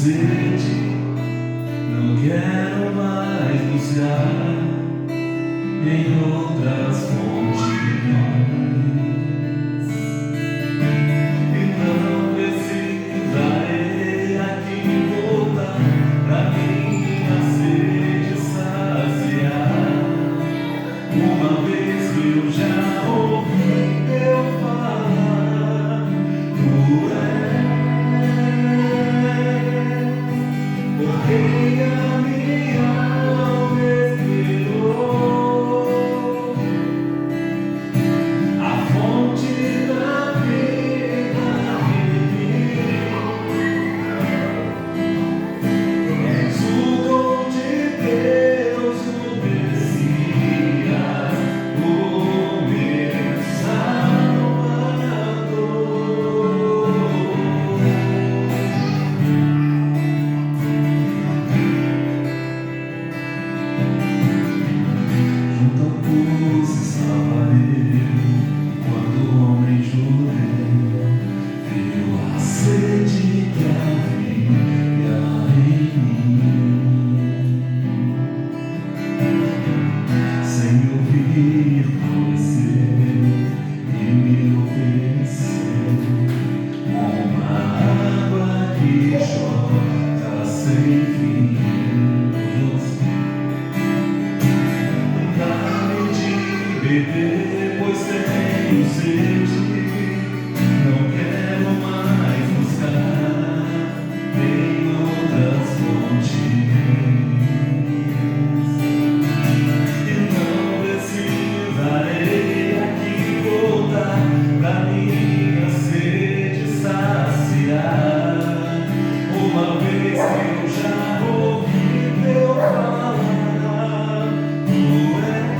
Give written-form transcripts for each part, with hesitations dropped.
sede, não quero mais buscar em outras fontes. E não precisarei aqui voltar pra minha sede saciar. Uma vez que eu já ouvi eu falar, tu és, porque a minha alma esperou a fonte da vida que és o dom de Deus, o Messias, o meu Salvador. Junto ao poço estava eu, quando o homem judeu viu a sede que havia em mim. Sem me ouvir, conheceu e me ofereceu uma água que jorra sem fim. Dá-me de beber, pois tenho sede. Não quero mais buscar em outras fontes. E não precisarei aqui voltar pra minha sede saciar. Uma vez que eu já ouvi teu falar, tu és,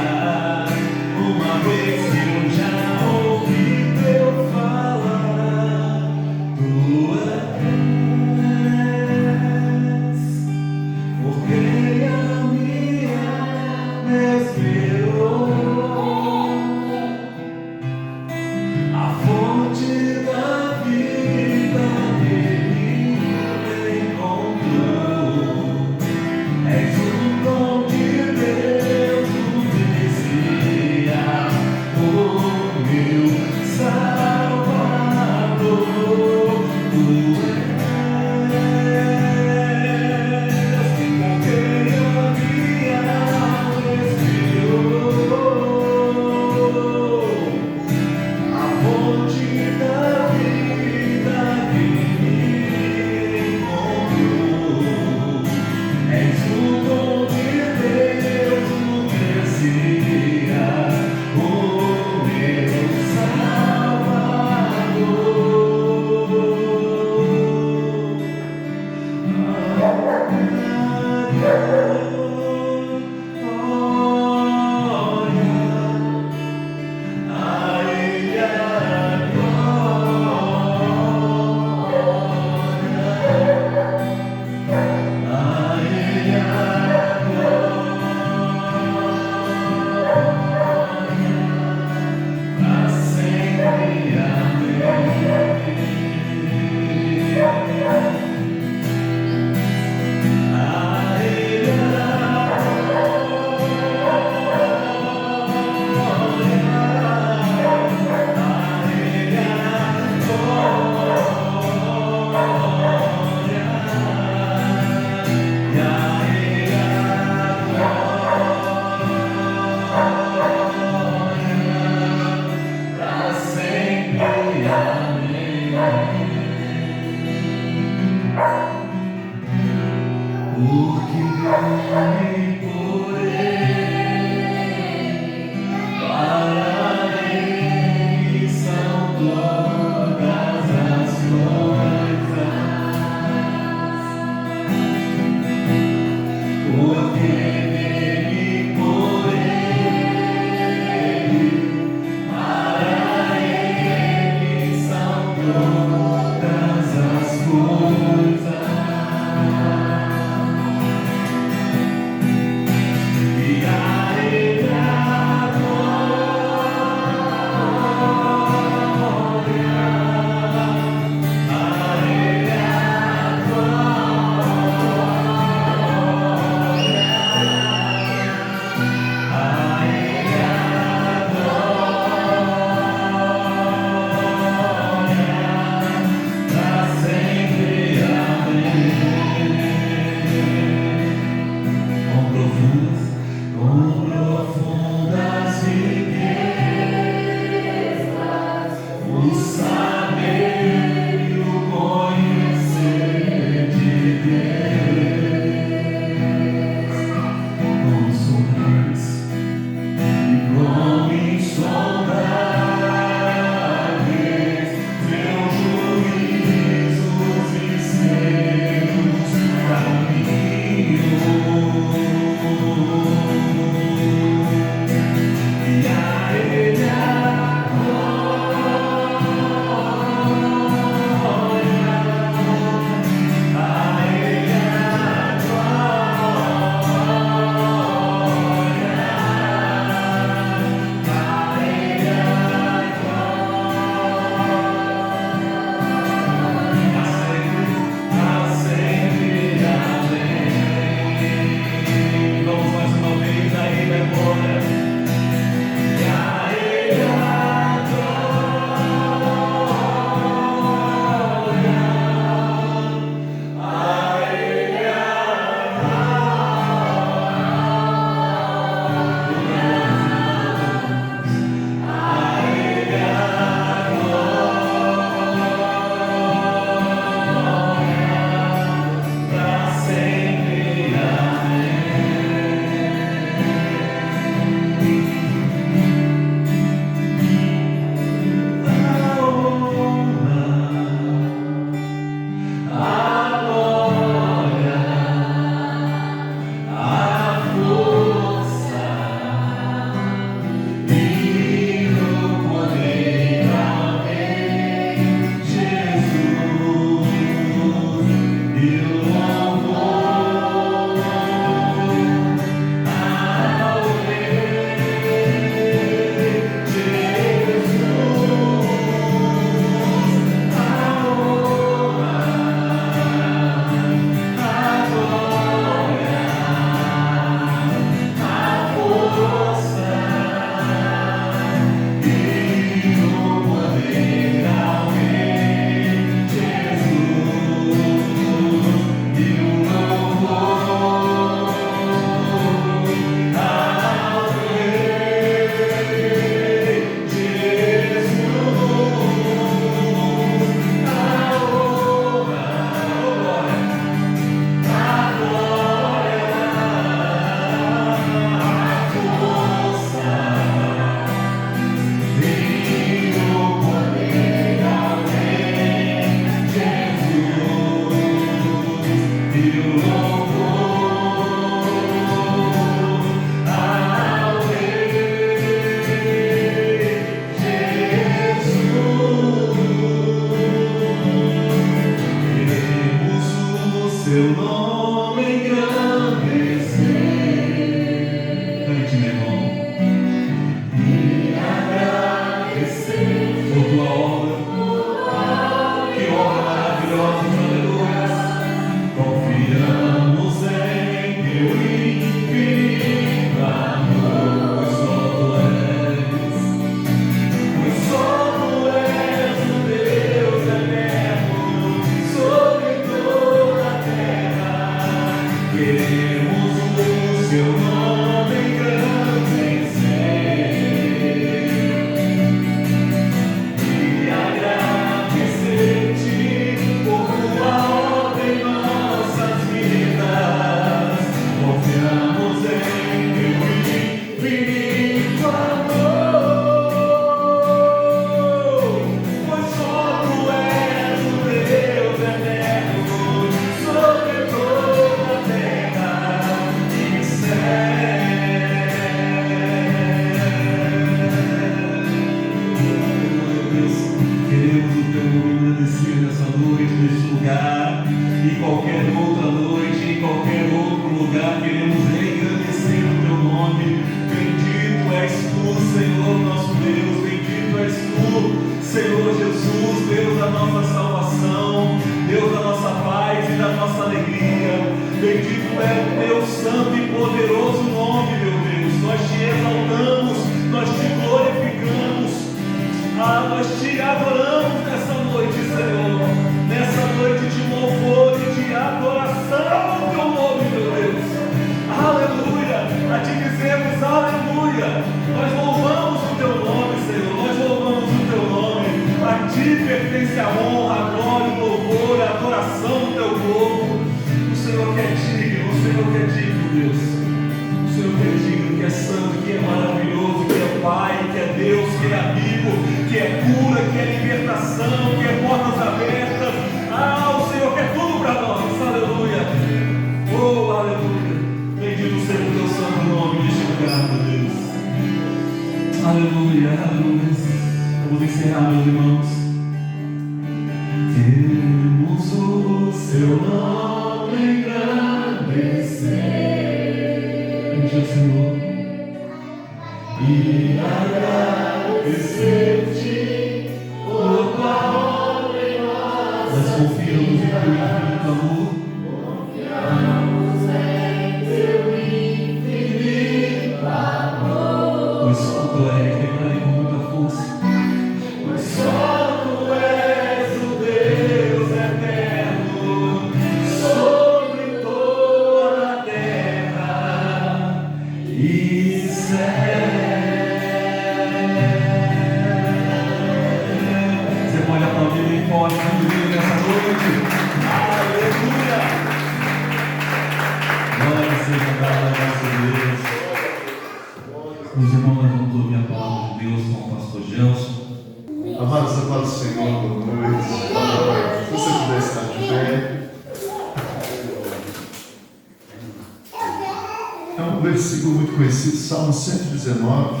Salmo 119,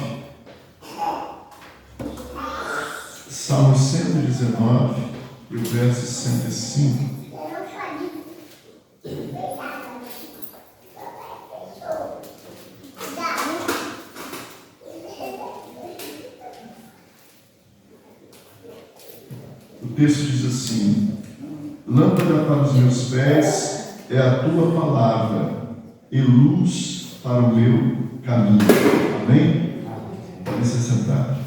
Salmo 119 e o verso 105. O texto diz assim: lâmpada para os meus pés é a tua palavra e luz para o meu caminho. Amém? Podem se sentar.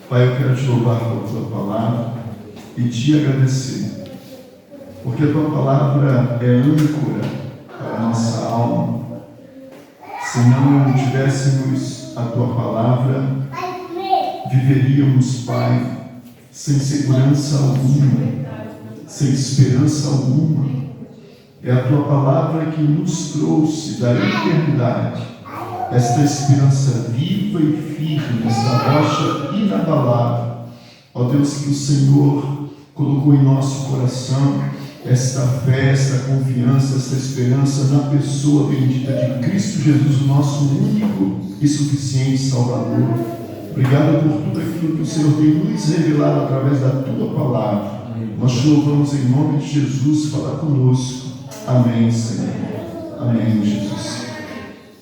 Pai, eu quero te louvar pela tua palavra e te agradecer, porque a tua palavra é âncora para a nossa alma. Se não tivéssemos a tua palavra, viveríamos, Pai, sem segurança alguma, sem esperança alguma. É a tua palavra que nos trouxe da eternidade esta esperança viva e firme, esta rocha inabalável. Ó Deus, que o Senhor colocou em nosso coração esta fé, esta confiança, esta esperança na pessoa bendita de Cristo Jesus, o nosso único e suficiente Salvador. Obrigado por tudo aquilo que o Senhor tem nos revelado através da tua palavra. Nós te louvamos em nome de Jesus. Fala conosco. Amém, Senhor. Amém, Jesus.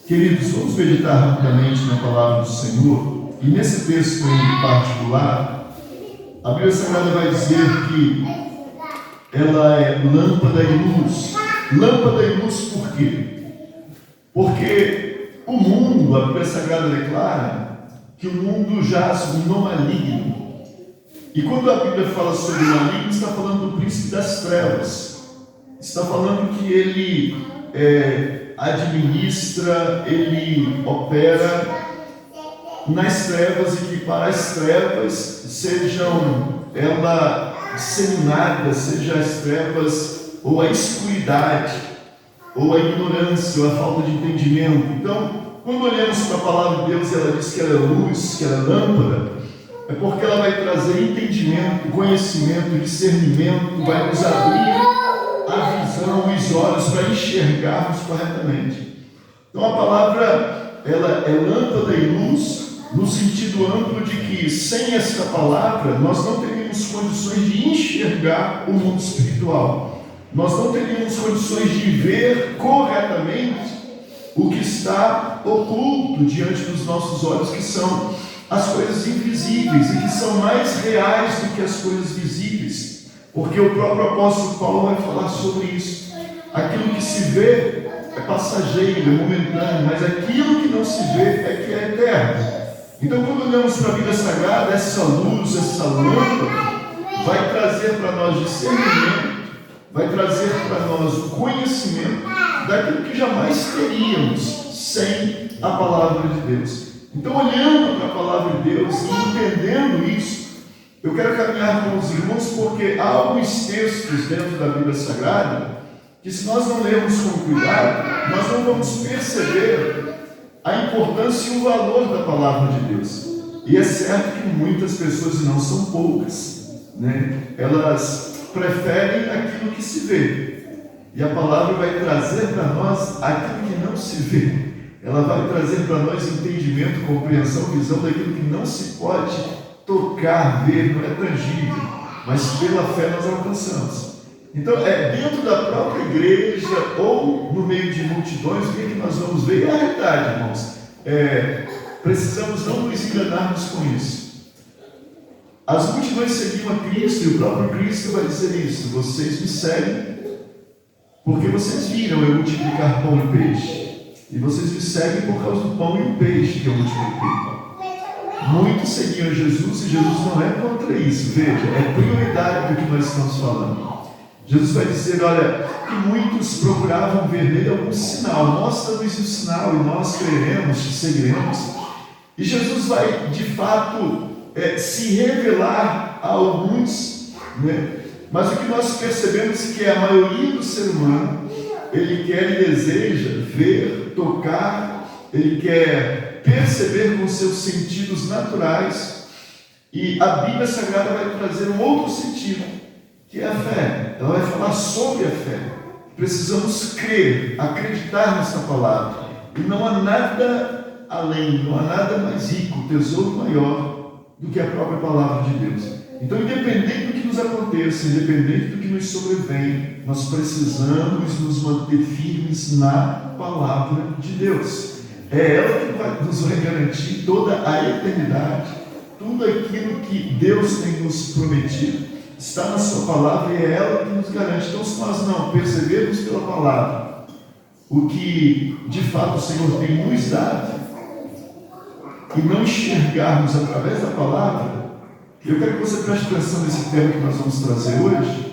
Queridos, vamos meditar rapidamente na palavra do Senhor. E nesse texto em particular, a Bíblia Sagrada vai dizer que ela é lâmpada e luz. Lâmpada e luz por quê? Porque o mundo, a Bíblia Sagrada declara que o mundo jaz no maligno. E quando a Bíblia fala sobre o maligno, está falando do príncipe das trevas. Está falando que ele administra, ele opera nas trevas e que para as trevas sejam disseminadas, seja as trevas ou a escuridade, ou a ignorância, ou a falta de entendimento. Então, quando olhamos para a palavra de Deus, ela diz que ela é luz, que ela é lâmpada, é porque ela vai trazer entendimento, conhecimento, discernimento, vai nos abrir a visão, os olhos para enxergarmos corretamente. Então a palavra, ela é lâmpada e luz, no sentido amplo de que sem esta palavra nós não teríamos condições de enxergar o mundo espiritual. Nós não teríamos condições de ver corretamente o que está oculto diante dos nossos olhos, que são as coisas invisíveis e que são mais reais do que as coisas visíveis, porque o próprio apóstolo Paulo vai falar sobre isso. Aquilo que se vê é passageiro, é momentâneo, mas aquilo que não se vê é que é eterno. Então, quando olhamos para a Bíblia Sagrada, essa luz, essa lâmpada vai trazer para nós discernimento, vai trazer para nós o conhecimento daquilo que jamais teríamos sem a palavra de Deus. Então, olhando para a palavra de Deus e entendendo isso, eu quero caminhar com os irmãos, porque há alguns textos dentro da Bíblia Sagrada que, se nós não lermos com cuidado, nós não vamos perceber a importância e o valor da palavra de Deus. E é certo que muitas pessoas, e não são poucas, elas preferem aquilo que se vê. E a palavra vai trazer para nós aquilo que não se vê. Ela vai trazer para nós entendimento, compreensão, visão daquilo que não se pode tocar, ver, não é tangível, mas pela fé nós alcançamos. Então, dentro da própria igreja ou no meio de multidões, o que nós vamos ver? É a realidade, irmãos. Precisamos não nos enganarmos com isso. As multidões seguiam a Cristo e o próprio Cristo vai dizer isso: vocês me seguem porque vocês viram eu multiplicar pão e peixe. E vocês me seguem por causa do pão e o peixe que eu multipliquei. Muitos seguiam Jesus e Jesus não é contra isso. Veja, é prioridade do que nós estamos falando. Jesus vai dizer, olha, que muitos procuravam ver nele algum sinal. Mostra-nos o sinal e nós creremos, te seguiremos. E Jesus vai, de fato, se revelar a alguns, Mas o que nós percebemos é que a maioria do ser humano, ele quer e deseja ver, tocar, ele quer perceber com seus sentidos naturais, e a Bíblia Sagrada vai trazer um outro sentido, que é a fé. Ela vai falar sobre a fé. Precisamos crer, acreditar nessa palavra, e não há nada além, não há nada mais rico, tesouro maior do que a própria palavra de Deus. Então, independente do que nos aconteça, independente do que nos sobrevém, nós precisamos nos manter firmes na palavra de Deus. É ela que nos vai garantir toda a eternidade, tudo aquilo que Deus tem nos prometido está na sua palavra e é ela que nos garante. Então, se nós não percebermos pela palavra o que de fato o Senhor tem nos dado e não enxergarmos através da palavra, eu quero que você preste atenção nesse tema que nós vamos trazer hoje,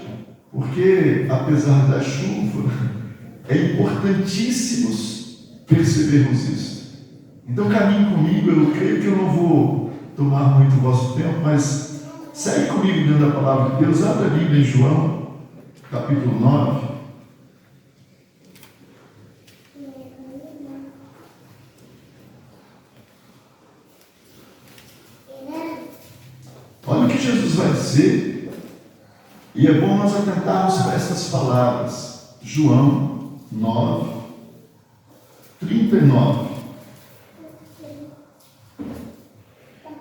porque apesar da chuva, é importantíssimo percebermos isso. Então caminhe comigo, eu creio que eu não vou tomar muito o vosso tempo, mas segue comigo dentro da palavra de Deus. Abra a Bíblia em João, capítulo 9. Olha o que Jesus vai dizer, e é bom nós atentarmos para essas palavras. João 9, 39.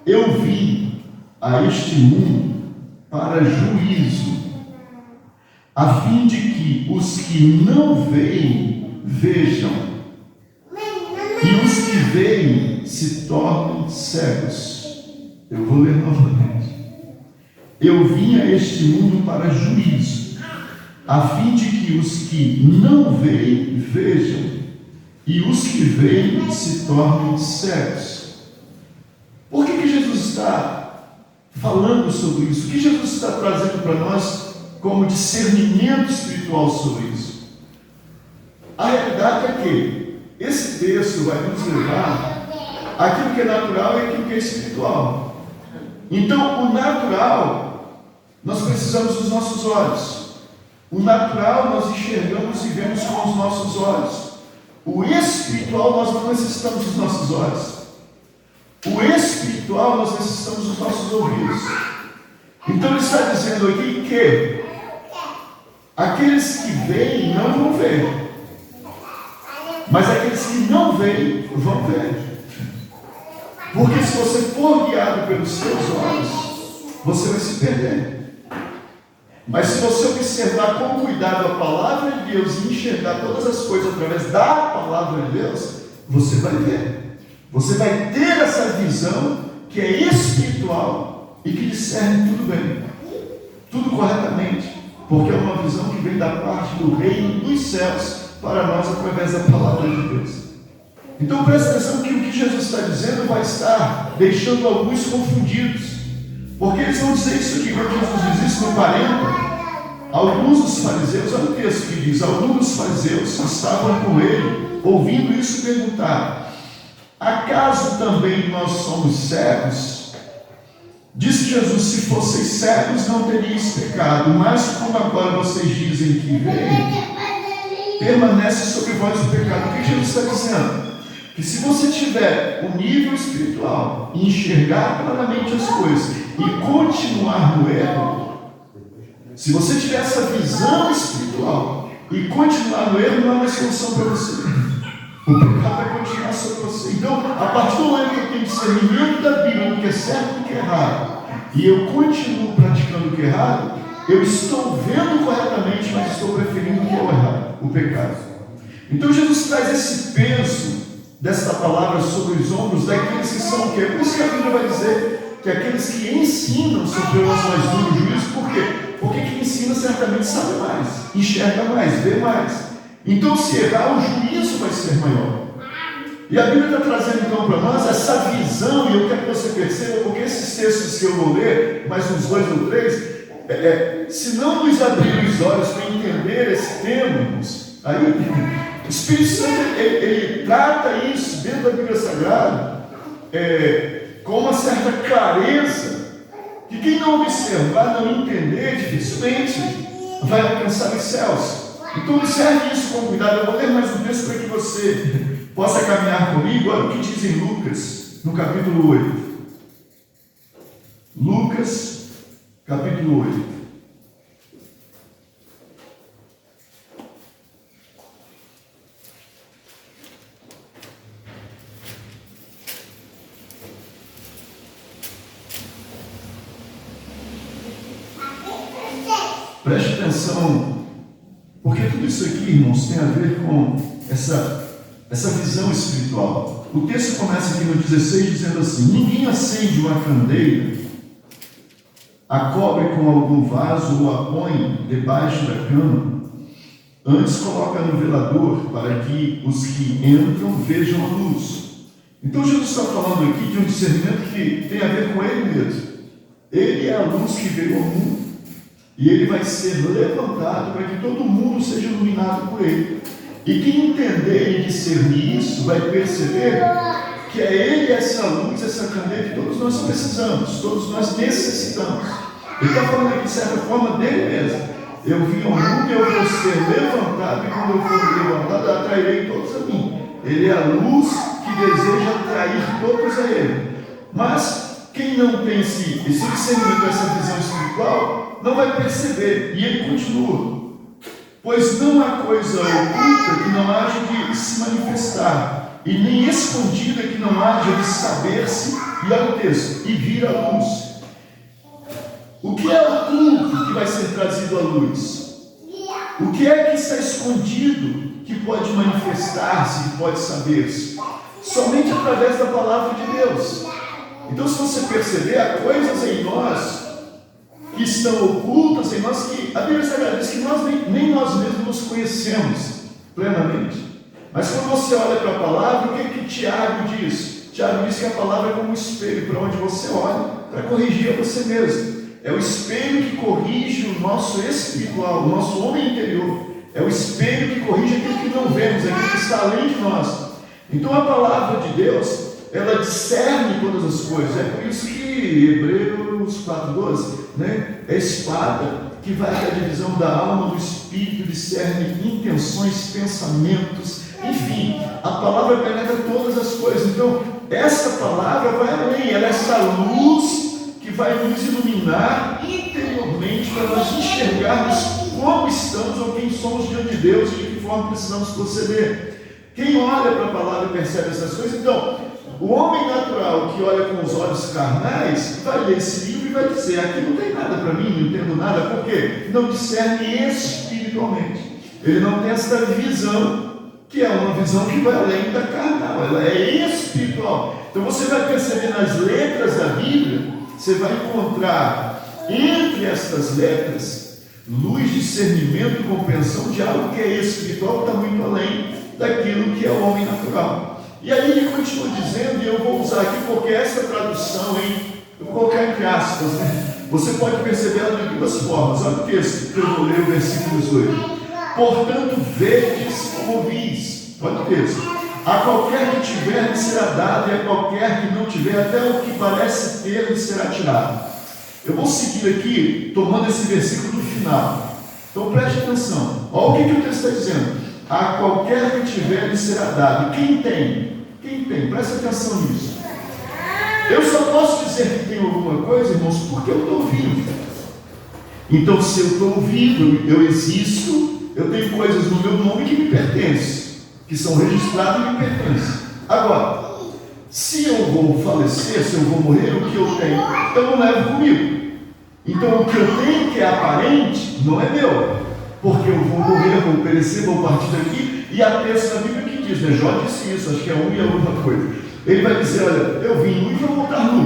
Eu vim a este mundo para juízo, a fim de que os que não veem, vejam, e os que veem se tornem cegos. Eu vou ler novamente. Eu vim a este mundo para juízo, a fim de que os que não veem, vejam, e os que veem se tornem cegos. Por que Jesus está falando sobre isso? O que Jesus está trazendo para nós como discernimento espiritual sobre isso? A realidade é que esse texto vai nos levar àquilo que é natural e àquilo que é espiritual. Então, o natural, nós precisamos dos nossos olhos. O natural nós enxergamos e vemos com os nossos olhos. O espiritual nós não necessitamos dos nossos olhos. O espiritual nós necessitamos dos nossos ouvidos. Então ele está dizendo aqui que aqueles que veem não vão ver, mas aqueles que não veem vão ver. Porque se você for guiado pelos seus olhos, você vai se perder. Mas se você observar com cuidado a palavra de Deus e enxergar todas as coisas através da palavra de Deus, você vai ver. Você vai ter essa visão que é espiritual e que discerne tudo bem, tudo corretamente, porque é uma visão que vem da parte do reino dos céus para nós através da palavra de Deus. Então presta atenção que o que Jesus está dizendo vai estar deixando alguns confundidos. Porque eles vão dizer isso aqui, quando Jesus diz isso no 40, alguns dos fariseus, olha o texto que diz, alguns dos fariseus estavam com ele, ouvindo isso, perguntaram: acaso também nós somos cegos? Disse Jesus: se fosseis cegos não teríeis pecado, mas como agora vocês dizem que veem, permanece sobre vós o pecado. O que Jesus está dizendo? Que se você tiver o nível espiritual e enxergar claramente as coisas e continuar no erro, se você tiver essa visão espiritual e continuar no erro, não há mais solução para você. O pecado vai continuar sobre você. Então, a partir do momento que eu tenho discernimento da Bíblia do que é certo e do que é errado, e eu continuo praticando o que é errado, eu estou vendo corretamente, mas estou preferindo o que é o errado, o pecado. Então Jesus traz esse peso desta palavra sobre os ombros daqueles que são o quê? Por isso que a Bíblia vai dizer que aqueles que ensinam sofrerão mais duro juízo. Por quê? Porque quem ensina certamente sabe mais, enxerga mais, vê mais. Então, se errar, o juízo vai ser maior. E a Bíblia está trazendo então para nós essa visão, e eu quero que você perceba, porque esses textos que eu vou ler, mais uns 2 ou 3, se não nos abrir os olhos para entender esse tema, irmãos, aí o Espírito Santo ele trata isso dentro da Bíblia Sagrada com uma certa clareza, que quem não observar, não entender, dificilmente vai alcançar os céus. Então observe isso com cuidado. Eu vou ler mais um texto para que você possa caminhar comigo. Olha o que diz em Lucas, no capítulo 8. Lucas, capítulo 8. Preste atenção, porque tudo isso aqui, irmãos, tem a ver com essa visão espiritual. O texto começa aqui no 16 dizendo assim: ninguém acende uma candeia, a cobre com algum vaso ou a põe debaixo da cama, antes coloca no velador para que os que entram vejam a luz. Então Jesus está falando aqui de um discernimento que tem a ver com ele mesmo. Ele é a luz que veio ao mundo. E ele vai ser levantado para que todo mundo seja iluminado por ele. E quem entender e discernir isso, vai perceber que é ele essa luz, essa candeia que todos nós precisamos, todos nós necessitamos. Ele está falando aqui de certa forma dele mesmo. Eu vim ao mundo e eu vou ser levantado, e quando eu for levantado, eu atrairei todos a mim. Ele é a luz que deseja atrair todos a ele. Mas quem não tem esse discernimento, essa visão espiritual, não vai perceber. E ele continua: pois não há coisa oculta que não haja de se manifestar, e nem escondida que não haja de saber-se, e olha o texto, e vir à luz. O que é oculto que vai ser trazido à luz? O que é que está escondido que pode manifestar-se, que pode saber-se? Somente através da palavra de Deus. Então, se você perceber, há coisas em nós que estão ocultas em nós, que a Bíblia Sagrada diz que nós nem nós mesmos nos conhecemos plenamente. Mas quando você olha para a palavra, o que que Tiago diz? Tiago diz que a palavra é como um espelho para onde você olha para corrigir a você mesmo. É o espelho que corrige o nosso espiritual, o nosso homem interior. É o espelho que corrige aquilo que não vemos, aquilo que está além de nós. Então a palavra de Deus, ela discerne todas as coisas. É por isso que Hebreus 4:12, é espada. que vai até a divisão da alma, do espírito, discerne intenções, pensamentos, enfim, a palavra penetra todas as coisas. Então, essa palavra vai além, ela é essa luz que vai nos iluminar interiormente para nós enxergarmos como estamos ou quem somos diante de Deus e de que forma precisamos proceder. Quem olha para a palavra e percebe essas coisas, então, o homem natural que olha com os olhos carnais vai ler esse livro e vai dizer: aqui não tem nada para mim, não entendo nada, por quê? Não discerne espiritualmente. Ele não tem essa visão, que é uma visão que vai além da carnal, ela é espiritual. Então você vai perceber nas letras da Bíblia, você vai encontrar entre estas letras luz, discernimento e compreensão de algo que é espiritual, que está muito além daquilo que é o homem natural. E aí ele continua dizendo, e eu vou usar aqui porque essa tradução, eu vou colocar entre aspas, você pode perceber ela de duas formas. Olha o texto que eu vou ler, o versículo 18. Portanto, vedes como vis. Olha o texto. A qualquer que tiver lhe será dado, e a qualquer que não tiver, até o que parece ter lhe será tirado. Eu vou seguir aqui, tomando esse versículo do final. Então preste atenção. Olha o que o texto está dizendo. A qualquer que tiver lhe será dado. Quem tem? Quem tem? Presta atenção nisso. Eu só posso dizer que tenho alguma coisa, irmãos, porque eu estou vivo. Então, se eu estou vivo, eu existo, eu tenho coisas no meu nome que me pertencem, que são registradas e me pertencem. Agora, se eu vou falecer, se eu vou morrer, o que eu tenho, eu não levo comigo. Então, o que eu tenho que é aparente, não é meu. Porque eu vou morrer, vou perecer, vou partir daqui. E há texto na Bíblia que diz, né? Jó disse isso, acho que é um e a outra coisa. Ele vai dizer: olha, eu vim nu e vou voltar nu.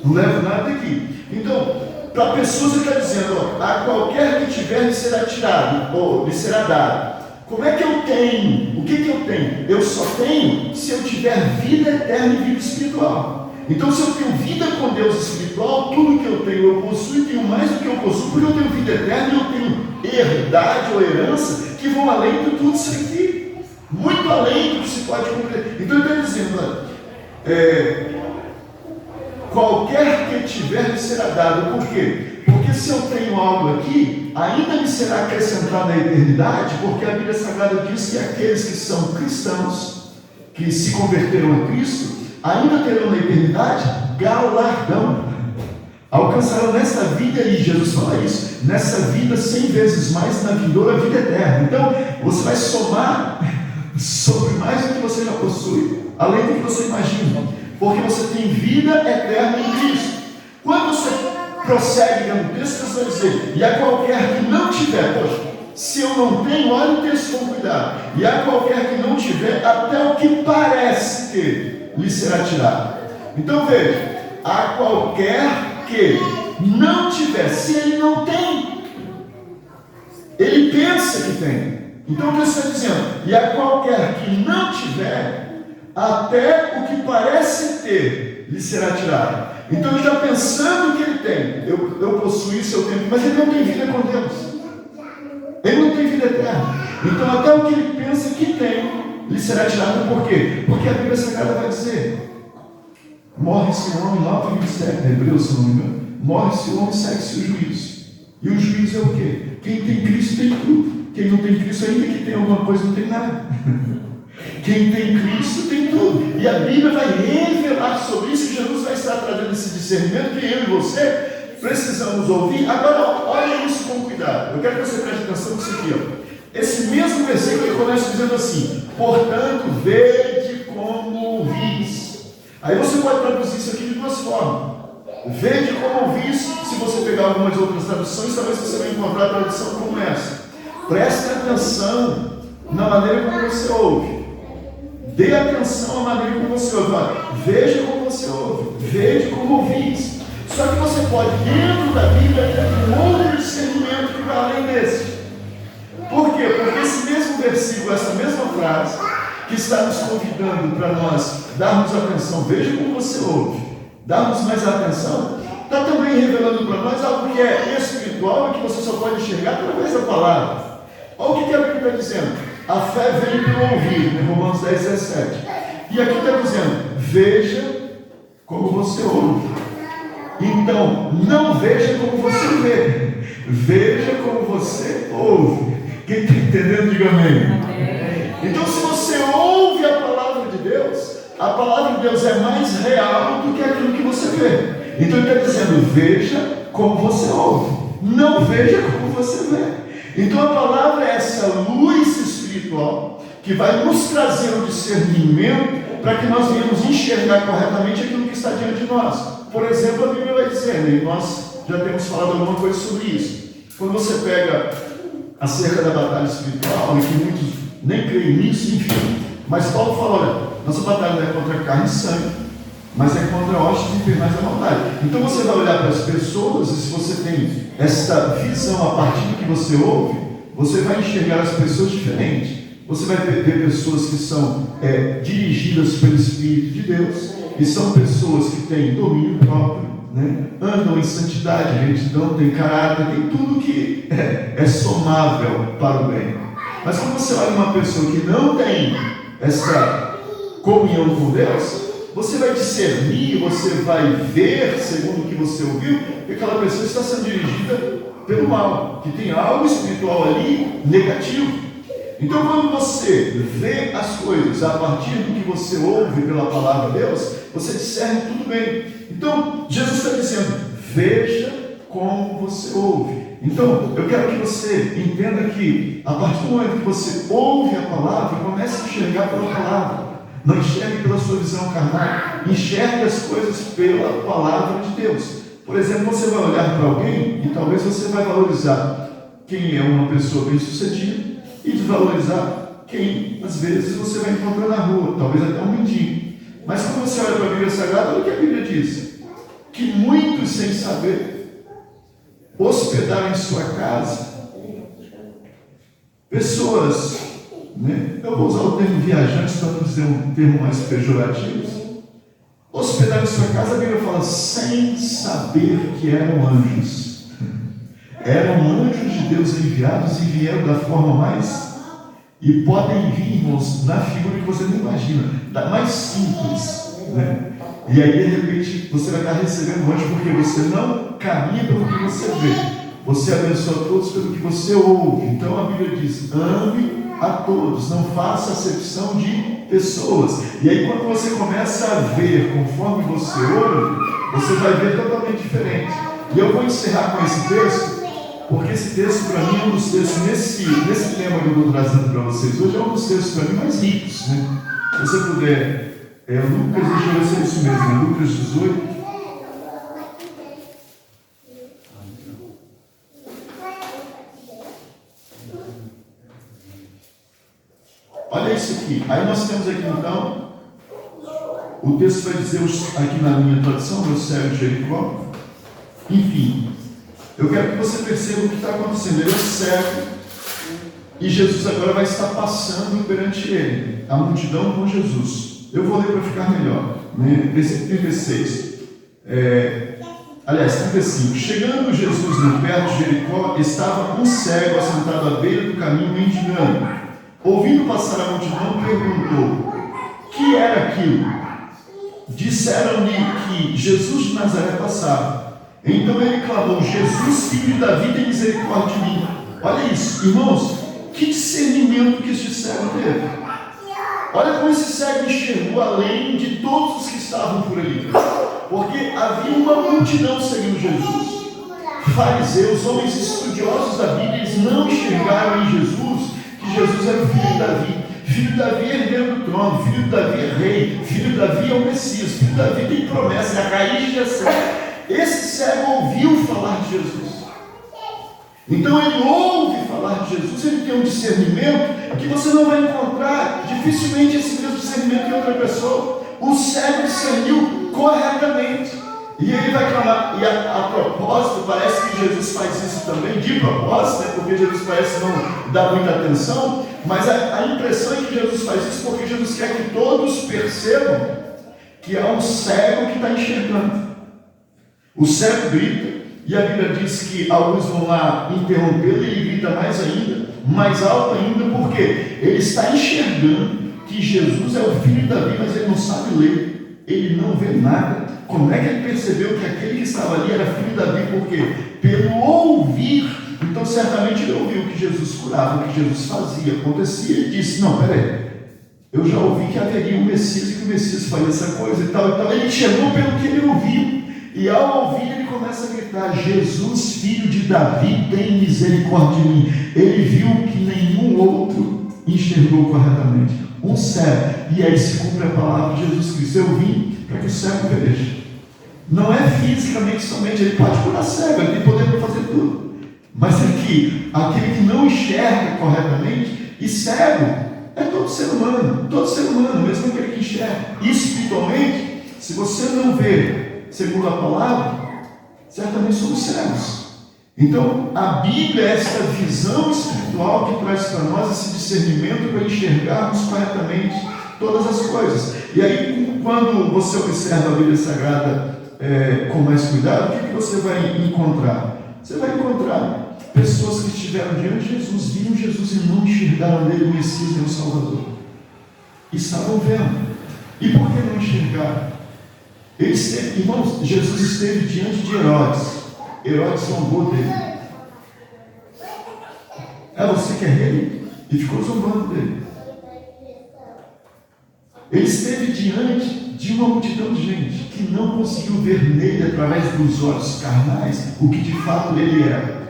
Não levo nada daqui. Então, para a pessoa você está dizendo: ó, a qualquer que tiver lhe será tirado, ou lhe será dado. Como é que eu tenho? O que eu tenho? Eu só tenho se eu tiver vida eterna e vida espiritual. Então, se eu tenho vida com Deus espiritual, tudo que eu tenho eu possuo, e tenho mais do que eu possuo, porque eu tenho vida eterna e eu tenho herdade ou herança que vão além de tudo isso aqui, muito além do que se pode compreender. Então ele está dizendo: qualquer que tiver lhe será dado. Por quê? Porque se eu tenho algo aqui, ainda me será acrescentado na eternidade, porque a Bíblia Sagrada diz que aqueles que são cristãos, que se converteram a Cristo, ainda terão na eternidade galardão. Alcançarão nessa vida, e Jesus fala isso, nessa vida 100 vezes mais, na vindoura vida eterna. Então, você vai somar sobre mais do que você já possui, além do que você imagina, porque você tem vida eterna em Cristo. Quando você prossegue no texto, você vai dizer: e a qualquer que não tiver, poxa, se eu não tenho, olha o texto com cuidado, e a qualquer que não tiver, até o que parece ter, lhe será tirado. Então veja, a qualquer que não tiver, se ele não tem, ele pensa que tem. Então o texto está dizendo: e a qualquer que não tiver, até o que parece ter, lhe será tirado. Então ele está pensando que ele tem. Eu possuo isso, eu tenho, mas ele não tem vida com Deus. Ele não tem vida eterna. Então até o que ele pensa que tem, lhe será tirado. Por quê? Porque a Bíblia Sagrada vai dizer: morre-se o homem, lá no 27, Hebreus, se não me engano, morre-se o homem, segue-se o juízo. E o juízo é o quê? Quem tem Cristo tem tudo. Quem não tem Cristo, ainda que tem alguma coisa, não tem nada. Quem tem Cristo tem tudo. E a Bíblia vai revelar sobre isso, e Jesus vai estar trazendo esse discernimento que eu e você precisamos ouvir. Agora, olha isso com cuidado. Eu quero que você preste atenção nisso aqui. Ó. Esse mesmo versículo ele começa dizendo assim: portanto, vede como vis. Aí você pode traduzir isso aqui de duas formas. Vede como vis. Se você pegar algumas outras traduções, talvez você vai encontrar a tradução como essa. Preste atenção na maneira como você ouve. Dê atenção à maneira como você ouve. Veja como você ouve. Veja como ouvis. Só que você pode, dentro da Bíblia, ter um outro discernimento que vai além desse. Por quê? Porque esse mesmo versículo, essa mesma frase, que está nos convidando para nós darmos atenção, veja como você ouve, darmos mais atenção, está também revelando para nós algo que é espiritual e que você só pode enxergar através da palavra. Olha o que a Bíblia está dizendo: a fé vem pelo ouvir, em Romanos 10, 17. E aqui está dizendo: veja como você ouve. Então, não veja como você vê, veja como você ouve. Quem está entendendo, diga amém. Então, se você ouve a palavra de Deus, a palavra de Deus é mais real do que aquilo que você vê. Então, ele está dizendo, veja como você ouve, não veja como você vê. Então, a palavra é essa luz espiritual que vai nos trazer o discernimento para que nós venhamos enxergar corretamente aquilo que está diante de nós. Por exemplo, a Bíblia vai dizendo, e nós já temos falado alguma coisa sobre isso. Quando você pega acerca da batalha espiritual, e que muitos nem creem nisso, enfim. Mas Paulo fala, olha, nossa batalha não é contra carne e sangue, mas é contra hostes infernais da maldade. Então você vai olhar para as pessoas, e se você tem esta visão a partir do que você ouve, você vai enxergar as pessoas diferentes. Você vai ver pessoas que são dirigidas pelo Espírito de Deus, e são pessoas que têm domínio próprio, né? Andam em santidade, retidão, tem caráter, tem tudo que é somável para o bem. Mas quando você olha uma pessoa que não tem essa comunhão com Deus, você vai discernir, você vai ver, segundo o que você ouviu, que aquela pessoa está sendo dirigida pelo mal, que tem algo espiritual ali negativo. Então, quando você vê as coisas a partir do que você ouve pela palavra de Deus, você discerne tudo bem. Então, Jesus está dizendo, veja como você ouve. Então, eu quero que você entenda que, a partir do momento que você ouve a palavra, comece a enxergar pela palavra. Não enxergue pela sua visão carnal, enxergue as coisas pela palavra de Deus. Por exemplo, você vai olhar para alguém e talvez você vai valorizar quem é uma pessoa bem-sucedida, e desvalorizar quem, às vezes, você vai encontrar na rua, talvez até um mendigo. Mas quando você olha para a Bíblia Sagrada, olha o que a Bíblia diz: que muitos, sem saber, hospedaram em sua casa pessoas, né? Eu vou usar o termo viajantes para não dizer um termo mais pejorativo. Hospedaram em sua casa, a Bíblia fala, sem saber que eram anjos. Eram anjos de Deus enviados e vieram da forma mais... E podem vir, irmãos, na figura que você não imagina, da mais simples, né? E aí, de repente, você vai estar recebendo anjo porque você não caminha pelo que você vê. Você abençoa todos pelo que você ouve. Então, a Bíblia diz, ame a todos, não faça acepção de pessoas. E aí, quando você começa a ver conforme você ouve, você vai ver totalmente diferente. E eu vou encerrar com esse texto, porque esse texto para mim é um dos textos, nesse tema que eu estou trazendo para vocês hoje, é um dos textos para mim mais ricos, né? Se você puder, Lucas, deixa eu ver se é isso mesmo, né? Lucas 18. Olha isso aqui. Aí nós temos aqui então, o texto vai dizer aqui na minha tradução, meu cego de Jericó. Enfim, eu quero que você perceba o que está acontecendo. Ele é cego e Jesus agora vai estar passando perante ele, a multidão com Jesus. Eu vou ler para ficar melhor, né? Versículo 36. Aliás, 35. Chegando Jesus no perto de Jericó, estava um cego assentado à beira do caminho mendigando. Ouvindo passar a multidão, perguntou: que era aquilo? Disseram-lhe que Jesus de Nazaré passava. Então ele clamou: Jesus, filho de Davi, tem misericórdia de mim. Olha isso, irmãos, que discernimento que este cego teve. Olha como esse cego enxergou além de todos os que estavam por ali. Porque havia uma multidão seguindo Jesus. Fariseus, homens estudiosos da Bíblia, eles não enxergaram em Jesus que Jesus era o filho de Davi. Filho de Davi é herdeiro do trono, filho de Davi é rei, filho de Davi é o Messias, filho de Davi tem promessa, é a raiz de Jessé. Esse cego ouviu falar de Jesus. Então ele ouve falar de Jesus, ele tem um discernimento que você não vai encontrar dificilmente esse mesmo discernimento em outra pessoa. O cego discerniu corretamente. E ele vai clamar, e a propósito, parece que Jesus faz isso também, de propósito, né? Porque Jesus parece não dar muita atenção, mas a impressão é que Jesus faz isso porque Jesus quer que todos percebam que há um cego que está enxergando. O cego grita, e a Bíblia diz que alguns vão lá interrompê-lo, e ele grita mais ainda, mais alto ainda, porque ele está enxergando que Jesus é o filho de Davi, mas ele não sabe ler, ele não vê nada, Como é que ele percebeu que aquele que estava ali era filho de Davi? Por quê? Pelo ouvir. Então, certamente ele ouviu que Jesus curava, que Jesus fazia, acontecia, e disse: não, peraí, eu já ouvi que haveria um Messias e que o Messias faria essa coisa e tal. Então, ele chegou pelo que ele ouviu. E ao ouvir, ele começa a gritar: Jesus, filho de Davi, tem misericórdia de mim. Ele viu que nenhum outro enxergou corretamente. Um cego. E aí se cumpre a palavra de Jesus Cristo: eu vim para que o cego veja. Não é fisicamente somente, ele pode curar cego, ele tem poder para fazer tudo. Mas aqui, aquele que não enxerga corretamente, e cego é todo ser humano, mesmo aquele que enxerga. E espiritualmente, se você não vê segundo a palavra, certamente somos cegos. Então, a Bíblia é esta visão espiritual que traz para nós esse discernimento para enxergarmos corretamente todas as coisas. E aí, quando você observa a Bíblia Sagrada com mais cuidado, o que você vai encontrar? Você vai encontrar pessoas que estiveram diante de Jesus, viram Jesus e não enxergaram nele o Messias e o Salvador. Estavam vendo. E por que não enxergaram? Irmãos, Jesus esteve diante de Herodes. Herodes zombou dele. Você que é rei? E ficou zombando dele. Ele esteve diante de uma multidão de gente que não conseguiu ver nele, através dos olhos carnais, o que de fato ele era.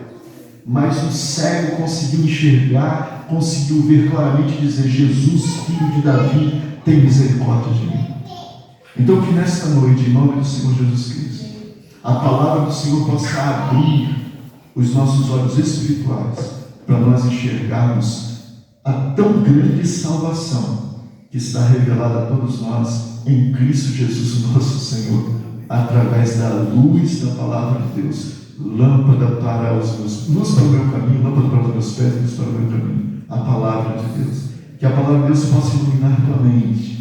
Mas o cego conseguiu enxergar, conseguiu ver claramente e dizer: Jesus, filho de Davi, tem misericórdia de mim. Então, que nesta noite, em nome do Senhor Jesus Cristo, a palavra do Senhor possa abrir os nossos olhos espirituais para nós enxergarmos a tão grande salvação que está revelada a todos nós em Cristo Jesus, nosso Senhor, através da luz da palavra de Deus. Lâmpada para os meus, luz para o meu caminho, lâmpada para os meus pés, luz para o meu caminho. A palavra de Deus. Que a palavra de Deus possa iluminar tua mente.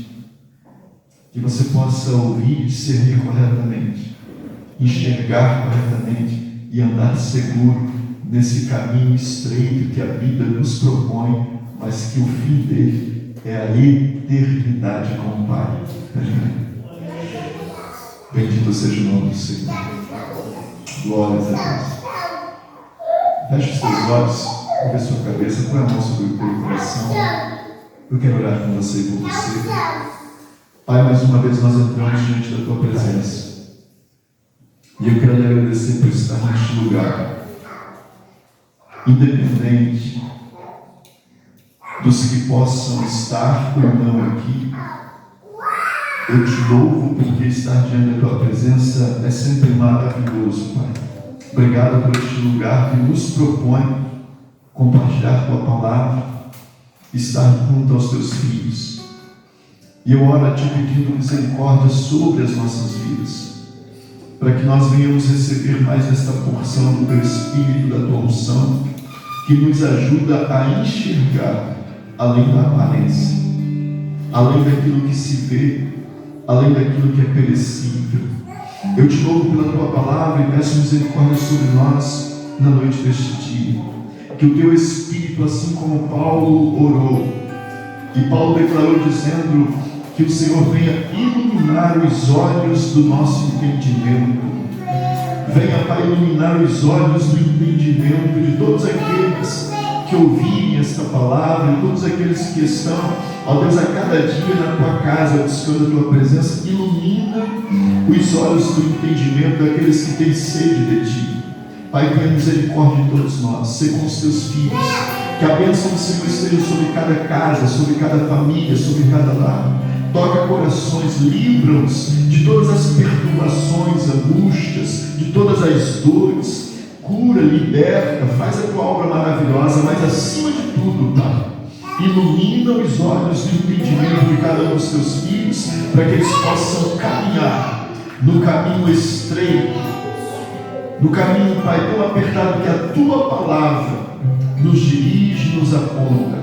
Que você possa ouvir e discernir corretamente, enxergar corretamente e andar seguro nesse caminho estreito que a vida nos propõe, mas que o fim dele é a eternidade com o Pai. Bendito seja o nome do Senhor. Glórias a Deus. Feche os teus olhos, curva a sua cabeça, põe a mão sobre o teu coração. Eu quero orar com você e por você. Pai, mais uma vez nós entramos diante da tua presença. E eu quero lhe agradecer por estar neste lugar. Independente dos que possam estar ou não aqui, eu te louvo porque estar diante da tua presença é sempre maravilhoso, Pai. Obrigado por este lugar que nos propõe compartilhar tua palavra, estar junto aos teus filhos. E eu oro a ti pedindo misericórdia sobre as nossas vidas, para que nós venhamos receber mais esta porção do teu Espírito, da tua unção, que nos ajuda a enxergar além da aparência, além daquilo que se vê, além daquilo que é perecível. Eu te louvo pela tua palavra e peço misericórdia sobre nós na noite deste dia. Que o teu Espírito, assim como Paulo orou, e Paulo declarou dizendo que o Senhor venha iluminar os olhos do nosso entendimento. Venha, Pai, iluminar os olhos do entendimento de todos aqueles que ouvirem esta palavra, e todos aqueles que estão, ó Deus, a cada dia na tua casa, buscando a tua presença. Ilumina os olhos do entendimento daqueles que têm sede de ti. Pai, tenha misericórdia de todos nós, ser com os teus filhos, que a bênção do Senhor esteja sobre cada casa, sobre cada família, sobre cada lar. Toca corações, livra-os de todas as perturbações, angústias, de todas as dores. Cura, liberta, faz a tua obra maravilhosa, mas acima de tudo, Pai, ilumina os olhos do entendimento de cada um dos teus filhos, para que eles possam caminhar no caminho estreito, no caminho, Pai, tão apertado que a tua palavra nos dirige, nos aponta.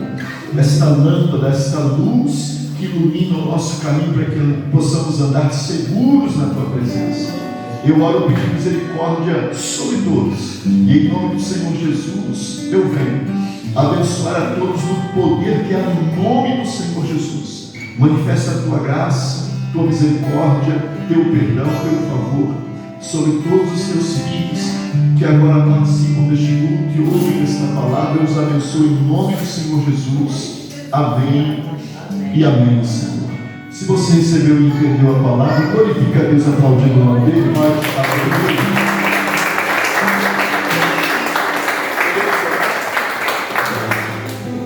Esta lâmpada, esta luz que ilumina o nosso caminho, para que possamos andar seguros na tua presença. Eu oro pedindo misericórdia sobre todos, e em nome do Senhor Jesus eu venho abençoar a todos no poder que há no nome do Senhor Jesus. Manifesta a tua graça, tua misericórdia, teu perdão, teu favor sobre todos os teus filhos que agora participam deste culto e ouvem esta palavra. Eu os abençoo em nome do Senhor Jesus. Amém e amém, Senhor. Se você recebeu e entendeu a palavra, glorifica a Deus aplaudindo o nome dele. Nós aplaudimos.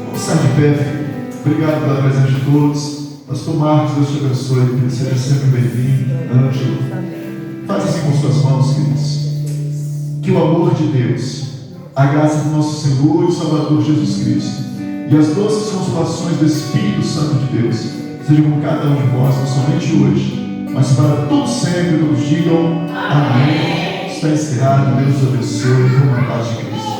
Vamos estar de pé, filho. Obrigado pela presença de todos. Pastor Marcos, Deus te abençoe. Que seja sempre bem-vindo. Ângelo. Faz assim com suas mãos, queridos. Que o amor de Deus, a graça do nosso Senhor e Salvador Jesus Cristo e as doces consolações do Espírito Santo de Deus sejam com cada um de vós, não somente hoje, mas para todos sempre. Todos digam amém. Está encerrado. Deus abençoe. Com a paz de Cristo.